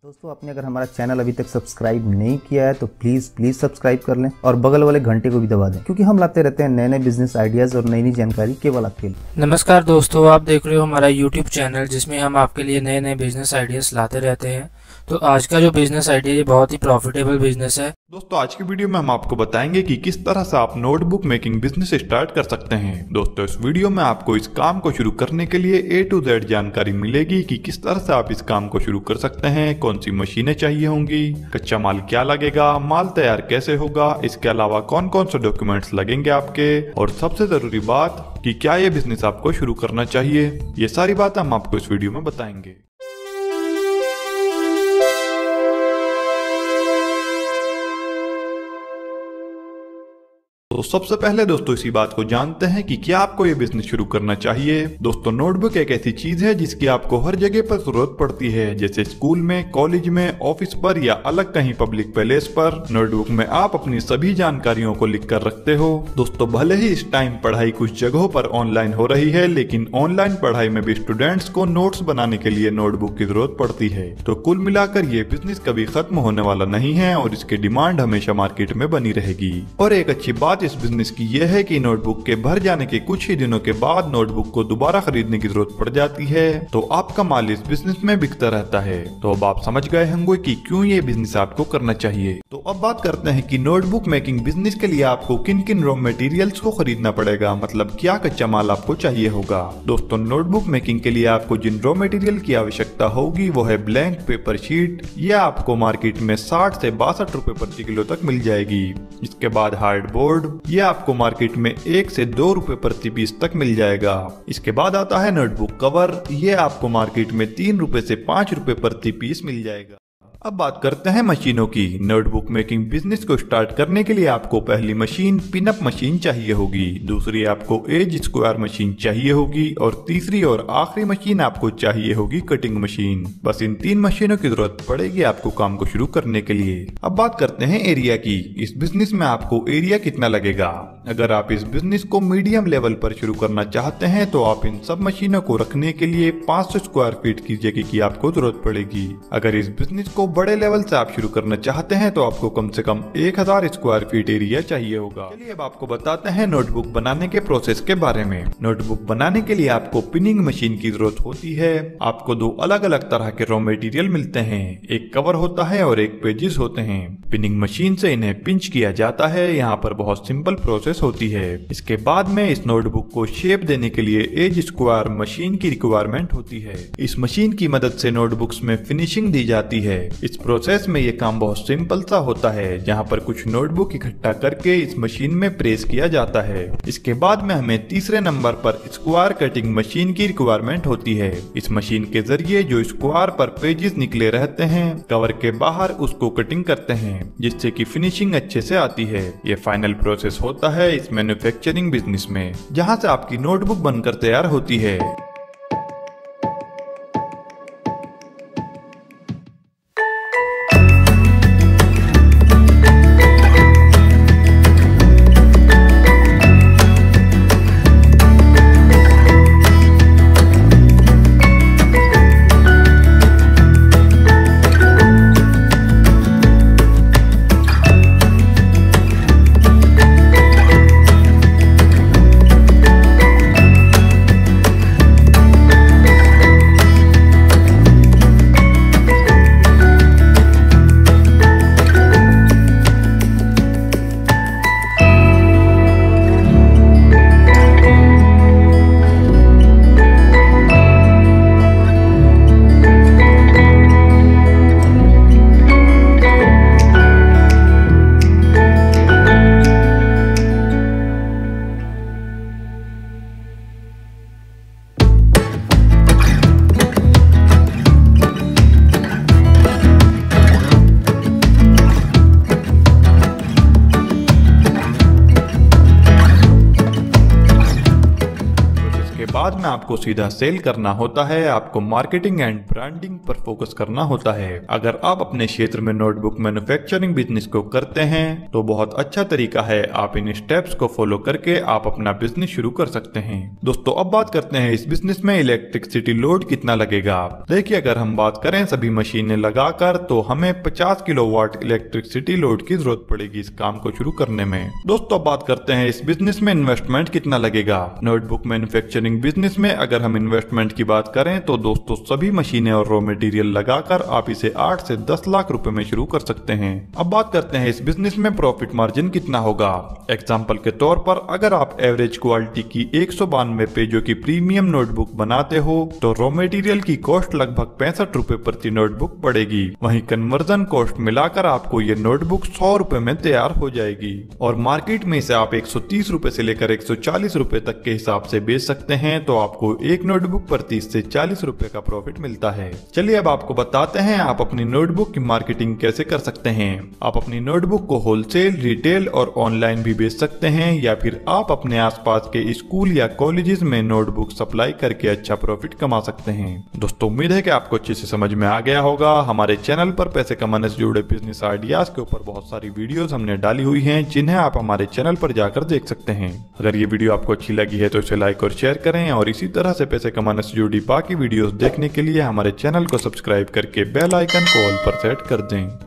दोस्तों, आपने अगर हमारा चैनल अभी तक सब्सक्राइब नहीं किया है तो प्लीज सब्सक्राइब कर लें और बगल वाले घंटे को भी दबा दें, क्योंकि हम लाते रहते हैं नए नए बिजनेस आइडियाज और नई नई जानकारी केवल आपके लिए। नमस्कार दोस्तों, आप देख रहे हो हमारा YouTube चैनल जिसमें हम आपके लिए नए नए बिजनेस आइडियाज लाते रहते हैं। तो आज का जो बिजनेस आइडिया ये बहुत ही प्रॉफिटेबल बिजनेस है। दोस्तों, आज की वीडियो में हम आपको बताएंगे कि किस तरह से आप नोटबुक मेकिंग बिजनेस स्टार्ट कर सकते हैं। दोस्तों, इस वीडियो में आपको इस काम को शुरू करने के लिए A to Z जानकारी मिलेगी कि किस तरह से आप इस काम को शुरू कर सकते हैं, कौन सी मशीनें चाहिए होंगी, कच्चा माल क्या लगेगा, माल तैयार कैसे होगा, इसके अलावा कौन कौन से डॉक्यूमेंट्स लगेंगे आपके, और सबसे जरूरी बात कि क्या ये बिजनेस आपको शुरू करना चाहिए। ये सारी बात हम आपको इस वीडियो में बताएंगे। तो सबसे पहले दोस्तों इसी बात को जानते हैं कि क्या आपको ये बिजनेस शुरू करना चाहिए। दोस्तों, नोटबुक एक ऐसी चीज है जिसकी आपको हर जगह पर जरूरत पड़ती है, जैसे स्कूल में, कॉलेज में, ऑफिस पर या अलग कहीं पब्लिक प्लेस पर। नोटबुक में आप अपनी सभी जानकारियों को लिख कर रखते हो। दोस्तों, भले ही इस टाइम पढ़ाई कुछ जगहों पर ऑनलाइन हो रही है, लेकिन ऑनलाइन पढ़ाई में भी स्टूडेंट्स को नोट्स बनाने के लिए नोटबुक की जरूरत पड़ती है। तो कुल मिलाकर ये बिजनेस कभी खत्म होने वाला नहीं है और इसकी डिमांड हमेशा मार्केट में बनी रहेगी। और एक अच्छी बात इस बिजनेस की यह है कि नोटबुक के भर जाने के कुछ ही दिनों के बाद नोटबुक को दोबारा खरीदने की जरूरत पड़ जाती है, तो आपका माल इस बिजनेस में बिकता रहता है। तो अब आप समझ गए होंगे कि क्यों ये बिजनेस आपको करना चाहिए। तो अब बात करते हैं कि नोटबुक मेकिंग बिजनेस के लिए आपको किन किन रॉ मटेरियल्स को खरीदना पड़ेगा, मतलब क्या कच्चा माल आपको चाहिए होगा। दोस्तों, नोटबुक मेकिंग के लिए आपको जिन रॉ मटेरियल की आवश्यकता होगी वो है ब्लैंक पेपर शीट। यह आपको मार्केट में 60 से 62 रुपए प्रति किलो तक मिल जाएगी। इसके बाद हार्ड बोर्ड, यह आपको मार्केट में 1 से 2 रुपए प्रति पीस तक मिल जाएगा। इसके बाद आता है नोटबुक कवर, यह आपको मार्केट में 3 रुपए से 5 रुपए प्रति पीस मिल जाएगा। अब बात करते हैं मशीनों की। नोटबुक मेकिंग बिजनेस को स्टार्ट करने के लिए आपको पहली मशीन पिनअप मशीन चाहिए होगी, दूसरी आपको एज स्क्वायर मशीन चाहिए होगी और तीसरी और आखिरी मशीन आपको चाहिए होगी कटिंग मशीन। बस इन 3 मशीनों की जरूरत पड़ेगी आपको काम को शुरू करने के लिए। अब बात करते हैं एरिया की। इस बिजनेस में आपको एरिया कितना लगेगा। अगर आप इस बिजनेस को मीडियम लेवल पर शुरू करना चाहते हैं तो आप इन सब मशीनों को रखने के लिए 500 स्क्वायर फीट की जगह की आपको जरूरत पड़ेगी। अगर इस बिजनेस को बड़े लेवल से आप शुरू करना चाहते हैं तो आपको कम से कम 1000 स्क्वायर फीट एरिया चाहिए होगा। चलिए अब आपको बताते हैं नोटबुक बनाने के प्रोसेस के बारे में। नोटबुक बनाने के लिए आपको पिनिंग मशीन की जरूरत होती है। आपको 2 अलग अलग तरह के रॉ मटेरियल मिलते हैं, एक कवर होता है और एक पेजेस होते हैं। पिनिंग मशीन से इन्हें पिंच किया जाता है। यहाँ पर बहुत सिंपल प्रोसेस होती है। इसके बाद में इस नोटबुक को शेप देने के लिए एज स्क्वायर मशीन की रिक्वायरमेंट होती है। इस मशीन की मदद से नोटबुक्स में फिनिशिंग दी जाती है। इस प्रोसेस में ये काम बहुत सिंपल सा होता है, जहाँ पर कुछ नोटबुक इकट्ठा करके इस मशीन में प्रेस किया जाता है। इसके बाद में हमें तीसरे नंबर पर स्क्वायर कटिंग मशीन की रिक्वायरमेंट होती है। इस मशीन के जरिए जो स्क्वायर पर पेजेस निकले रहते हैं कवर के बाहर उसको कटिंग करते हैं, जिससे कि फिनिशिंग अच्छे से आती है। ये फाइनल प्रोसेस होता है इस मैन्युफैक्चरिंग बिजनेस में, जहाँ से आपकी नोटबुक बनकर तैयार होती है। बाद में आपको सीधा सेल करना होता है, आपको मार्केटिंग एंड ब्रांडिंग पर फोकस करना होता है। अगर आप अपने क्षेत्र में नोटबुक मैन्युफैक्चरिंग बिजनेस को करते हैं तो बहुत अच्छा तरीका है, आप इन स्टेप्स को फॉलो करके आप अपना बिजनेस शुरू कर सकते हैं। दोस्तों अब बात करते हैं इस बिजनेस में इलेक्ट्रिसिटी लोड कितना लगेगा। देखिए अगर हम बात करें सभी मशीनें लगाकर तो हमें 50 किलोवाट इलेक्ट्रिसिटी लोड की जरूरत पड़ेगी इस काम को शुरू करने में। दोस्तों अब बात करते हैं इस बिजनेस में इन्वेस्टमेंट कितना लगेगा। नोटबुक मैन्युफैक्चरिंग बिजनेस में अगर हम इन्वेस्टमेंट की बात करें तो दोस्तों सभी मशीनें और रॉ मटेरियल लगाकर आप इसे 8 से 10 लाख रुपए में शुरू कर सकते हैं। अब बात करते हैं इस बिजनेस में प्रॉफिट मार्जिन कितना होगा। एग्जांपल के तौर पर अगर आप एवरेज क्वालिटी की 192 पेजों की प्रीमियम नोटबुक बनाते हो तो रॉ मटेरियल की कॉस्ट लगभग 65 रुपए प्रति नोटबुक पड़ेगी। वहीं कन्वर्जन कॉस्ट मिलाकर आपको ये नोटबुक 100 रुपए में तैयार हो जाएगी और मार्केट में इसे आप 130 रुपए से लेकर 140 रुपए तक के हिसाब से बेच सकते हैं। तो आपको एक नोटबुक पर 30 से 40 रुपए का प्रॉफिट मिलता है। चलिए अब आपको बताते हैं आप अपनी नोटबुक की मार्केटिंग कैसे कर सकते हैं। आप अपनी नोटबुक को होलसेल, रिटेल और ऑनलाइन भी बेच सकते हैं या फिर आप अपने आसपास के स्कूल या कॉलेजेस में नोटबुक सप्लाई करके अच्छा प्रॉफिट कमा सकते हैं। दोस्तों उम्मीद है कि आपको अच्छे से समझ में आ गया होगा। हमारे चैनल पर पैसे कमाने से जुड़े बिजनेस आइडियाज के ऊपर बहुत सारी वीडियोस हमने डाली हुई हैं जिन्हें आप हमारे चैनल पर जाकर देख सकते हैं। अगर ये वीडियो आपको अच्छी लगी है तो इसे लाइक और शेयर करें और इसी तरह से पैसे कमाने से जुड़ी बाकी वीडियोस देखने के लिए हमारे चैनल को सब्सक्राइब करके बेल आइकन को ऑल पर सेट कर दें।